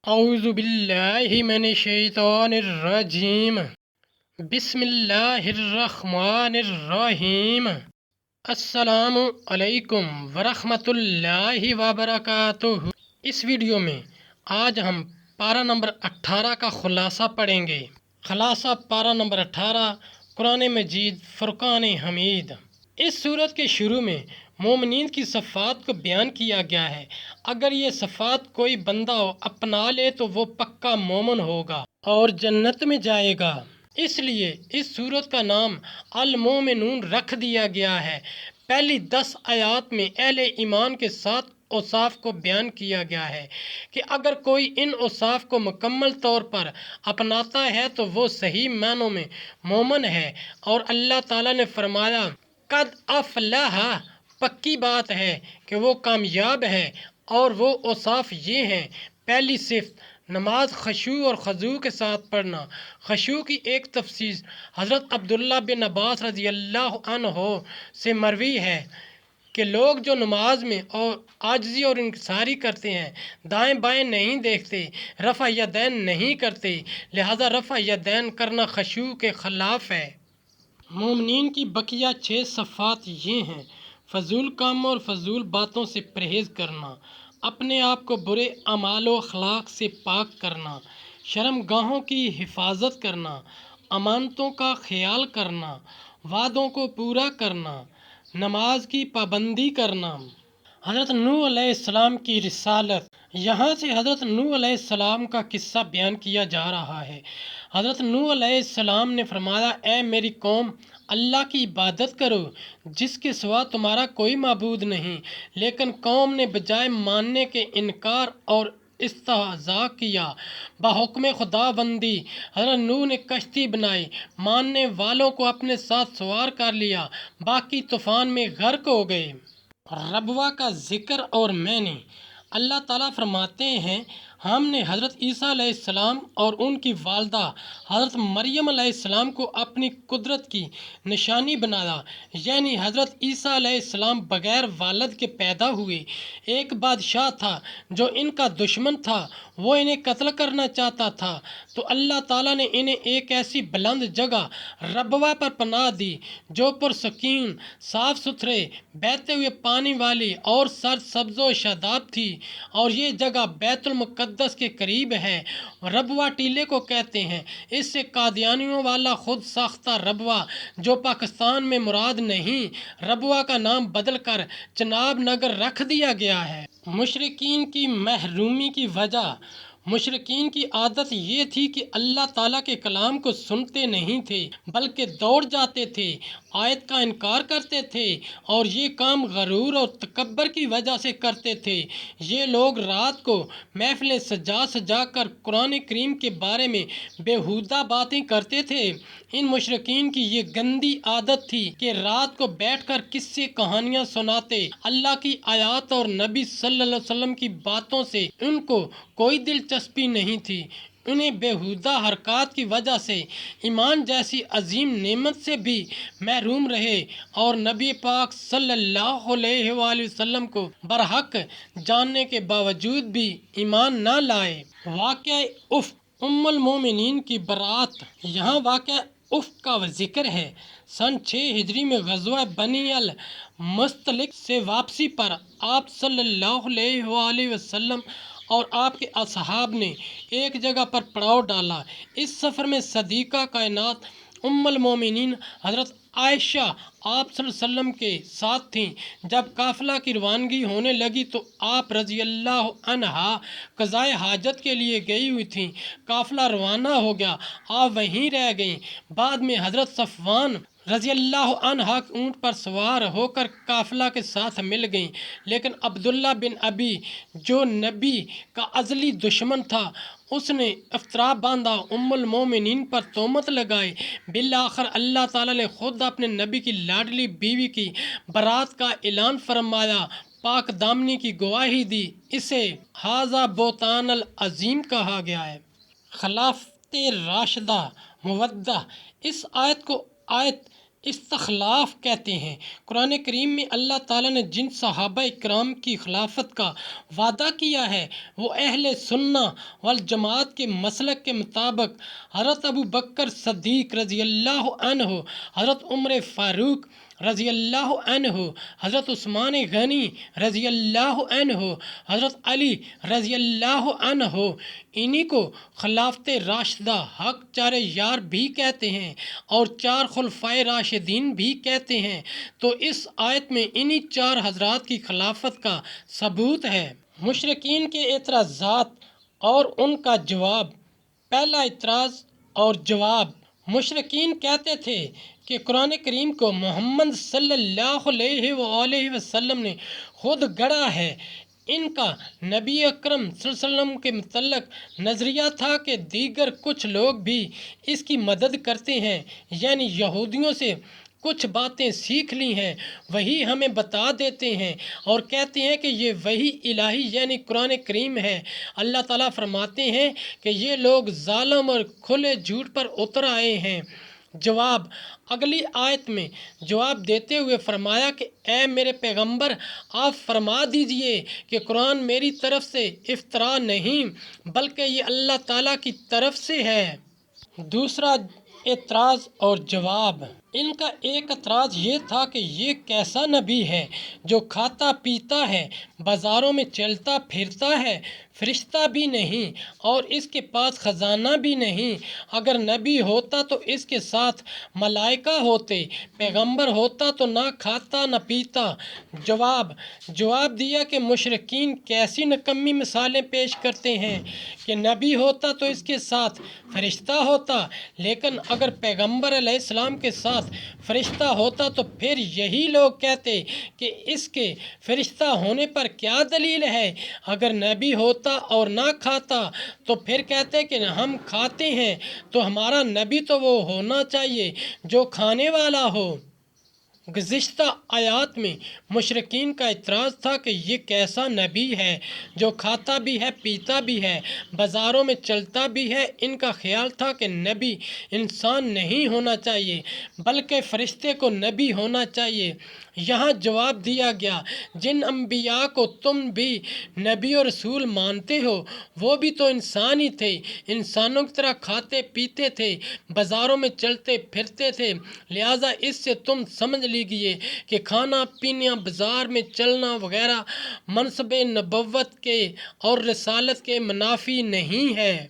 اعوذ باللہ من الشیطان الرجیم بسم اللہ الرحمن الرحیم۔ السلام علیکم ورحمۃ اللہ وبرکاتہ۔ اس ویڈیو میں آج ہم پارہ نمبر 18 کا خلاصہ پڑھیں گے۔ خلاصہ پارہ نمبر 18 قرآن مجید فرقان حمید۔ اس صورت کے شروع میں مومنین کی صفات کو بیان کیا گیا ہے۔ اگر یہ صفات کوئی بندہ اپنا لے تو وہ پکا مومن ہوگا اور جنت میں جائے گا۔ اس لیے اس سورت کا نام المومنون رکھ دیا گیا ہے۔ پہلی 10 آیات میں اہل ایمان کے 7 اوصاف کو بیان کیا گیا ہے کہ اگر کوئی ان اوصاف کو مکمل طور پر اپناتا ہے تو وہ صحیح معنوں میں مومن ہے، اور اللہ تعالیٰ نے فرمایا قد افلح، پکی بات ہے کہ وہ کامیاب ہے، اور وہ اوصاف یہ ہیں۔ پہلی صفت نماز خشوع اور خضوع کے ساتھ پڑھنا۔ خشوع کی ایک تفسیر حضرت عبداللہ بن عباس رضی اللہ عنہ سے مروی ہے کہ لوگ جو نماز میں اور عاجزی اور انکساری کرتے ہیں، دائیں بائیں نہیں دیکھتے، رفع یدین نہیں کرتے، لہذا رفع یدین کرنا خشوع کے خلاف ہے۔ مومنین کی بقیہ 6 صفات یہ ہیں: فضول کام اور فضول باتوں سے پرہیز کرنا، اپنے آپ کو برے اعمال و اخلاق سے پاک کرنا، شرم گاہوں کی حفاظت کرنا، امانتوں کا خیال کرنا، وعدوں کو پورا کرنا، نماز کی پابندی کرنا۔ حضرت نوح علیہ السلام کی رسالت۔ یہاں سے حضرت نوح علیہ السلام کا قصہ بیان کیا جا رہا ہے۔ حضرت نوح علیہ السلام نے فرمایا، اے میری قوم، اللہ کی عبادت کرو جس کے سوا تمہارا کوئی معبود نہیں۔ لیکن قوم نے بجائے ماننے کے انکار اور استہزاء کیا۔ بحکم خدا بندی حضرت نوح نے کشتی بنائی، ماننے والوں کو اپنے ساتھ سوار کر لیا، باقی طوفان میں غرق ہو گئے۔ ربوہ کا ذکر اور معنی۔ اللہ تعالیٰ فرماتے ہیں، ہم نے حضرت عیسیٰ علیہ السلام اور ان کی والدہ حضرت مریم علیہ السلام کو اپنی قدرت کی نشانی بنایا، یعنی حضرت عیسیٰ علیہ السلام بغیر والد کے پیدا ہوئے۔ ایک بادشاہ تھا جو ان کا دشمن تھا، وہ انہیں قتل کرنا چاہتا تھا، تو اللہ تعالیٰ نے انہیں ایک ایسی بلند جگہ ربوہ پر پناہ دی جو پرسکون، صاف ستھرے، بہتے ہوئے پانی والی اور سرسبز و شاداب تھی، اور یہ جگہ بیت المقدس کے قریب ہے۔ ربوہ ٹیلے کو کہتے ہیں۔ اس سے قادیانیوں والا خود ساختہ ربوہ جو پاکستان میں مراد نہیں، ربوہ کا نام بدل کر چناب نگر رکھ دیا گیا ہے۔ مشرکین کی محرومی کی وجہ۔ مشرکین کی عادت یہ تھی کہ اللہ تعالیٰ کے کلام کو سنتے نہیں تھے بلکہ دوڑ جاتے تھے، آیت کا انکار کرتے تھے، اور یہ کام غرور اور تکبر کی وجہ سے کرتے تھے۔ یہ لوگ رات کو محفلیں سجا سجا کر قرآن کریم کے بارے میں بیہودہ باتیں کرتے تھے۔ ان مشرکین کی یہ گندی عادت تھی کہ رات کو بیٹھ کر قصے کہانیاں سناتے۔ اللہ کی آیات اور نبی صلی اللہ علیہ وسلم کی باتوں سے ان کو کوئی دلچسپی نہیں تھی۔ انہیں بیہودہ حرکات کی وجہ سے ایمان جیسی عظیم نعمت سے بھی محروم رہے، اور نبی پاک صلی اللہ علیہ وآلہ وسلم کو برحق جاننے کے باوجود بھی ایمان نہ لائے۔ واقعہ افک۔ المومنین کی برات۔ یہاں واقعہ افک کا ذکر ہے۔ سن 6 ہجری میں غزوہ بنی المستلق سے واپسی پر آپ صلی اللہ علیہ وآلہ وسلم اور آپ کے اصحاب نے ایک جگہ پر پڑاؤ ڈالا۔ اس سفر میں صدیقہ کائنات ام المومنین حضرت عائشہ آپ صلی اللہ علیہ وسلم کے ساتھ تھیں۔ جب قافلہ کی روانگی ہونے لگی تو آپ رضی اللہ عنہا قضائے حاجت کے لیے گئی ہوئی تھیں۔ قافلہ روانہ ہو گیا، آپ وہیں رہ گئیں۔ بعد میں حضرت صفوان رضی اللہ عنہ اونٹ پر سوار ہو کر قافلہ کے ساتھ مل گئیں، لیکن عبداللہ بن ابی جو نبی کا ازلی دشمن تھا، اس نے افطرا باندھا، ام المومنین پر تہمت لگائی۔ بالآخر اللہ تعالیٰ نے خود اپنے نبی کی لاڈلی بیوی کی برات کا اعلان فرمایا، پاک دامنی کی گواہی دی۔ اسے ھذا بہتان العظیم کہا گیا ہے۔ خلافت راشدہ مودہ۔ اس آیت کو آیت استخلاف کہتے ہیں۔ قرآن کریم میں اللہ تعالیٰ نے جن صحابہ اکرام کی خلافت کا وعدہ کیا ہے وہ اہل سنہ والجماعت کے مسلک کے مطابق حضرت ابو بکر صدیق رضی اللہ عنہ، حضرت عمر فاروق رضی اللہ عنہ، حضرت عثمان غنی رضی اللہ عنہ، حضرت علی رضی اللہ عنہ، انہی کو خلافت راشدہ حق چار یار بھی کہتے ہیں اور چار خلفائے راشدین بھی کہتے ہیں۔ تو اس آیت میں انہی چار حضرات کی خلافت کا ثبوت ہے۔ مشرکین کے اعتراضات اور ان کا جواب۔ پہلا اعتراض اور جواب۔ مشرکین کہتے تھے کہ قرآن کریم کو محمد صلی اللہ علیہ وآلہ وسلم نے خود گڑھا ہے۔ ان کا نبی اکرم صلی اللہ علیہ وسلم کے متعلق نظریہ تھا کہ دیگر کچھ لوگ بھی اس کی مدد کرتے ہیں، یعنی یہودیوں سے کچھ باتیں سیکھ لی ہیں، وہی ہمیں بتا دیتے ہیں اور کہتے ہیں کہ یہ وحی الہی یعنی قرآن کریم ہے۔ اللہ تعالیٰ فرماتے ہیں کہ یہ لوگ ظالم اور کھلے جھوٹ پر اتر آئے ہیں۔ جواب۔ اگلی آیت میں جواب دیتے ہوئے فرمایا کہ اے میرے پیغمبر، آپ فرما دیجئے کہ قرآن میری طرف سے افطرا نہیں بلکہ یہ اللہ تعالیٰ کی طرف سے ہے۔ دوسرا اعتراض اور جواب۔ ان کا ایک اعتراض یہ تھا کہ یہ کیسا نبی ہے جو کھاتا پیتا ہے، بازاروں میں چلتا پھرتا ہے، فرشتہ بھی نہیں اور اس کے پاس خزانہ بھی نہیں۔ اگر نبی ہوتا تو اس کے ساتھ ملائکہ ہوتے، پیغمبر ہوتا تو نہ کھاتا نہ پیتا۔ جواب دیا کہ مشرکین کیسی نکمی مثالیں پیش کرتے ہیں کہ نبی ہوتا تو اس کے ساتھ فرشتہ ہوتا، لیکن اگر پیغمبر علیہ السلام کے ساتھ فرشتہ ہوتا تو پھر یہی لوگ کہتے کہ اس کے فرشتہ ہونے پر کیا دلیل ہے۔ اگر نبی ہوتا اور نہ کھاتا تو پھر کہتے کہ ہم کھاتے ہیں، تو ہمارا نبی تو وہ ہونا چاہیے جو کھانے والا ہو۔ گزشتہ آیات میں مشرکین کا اعتراض تھا کہ یہ کیسا نبی ہے جو کھاتا بھی ہے پیتا بھی ہے، بازاروں میں چلتا بھی ہے۔ ان کا خیال تھا کہ نبی انسان نہیں ہونا چاہیے بلکہ فرشتے کو نبی ہونا چاہیے۔ یہاں جواب دیا گیا، جن انبیاء کو تم بھی نبی اور رسول مانتے ہو وہ بھی تو انسان ہی تھے، انسانوں کی طرح کھاتے پیتے تھے، بازاروں میں چلتے پھرتے تھے، لہٰذا اس سے تم سمجھ لیجئے کہ کھانا پینا، بازار میں چلنا وغیرہ منصب نبوت کے اور رسالت کے منافی نہیں ہے۔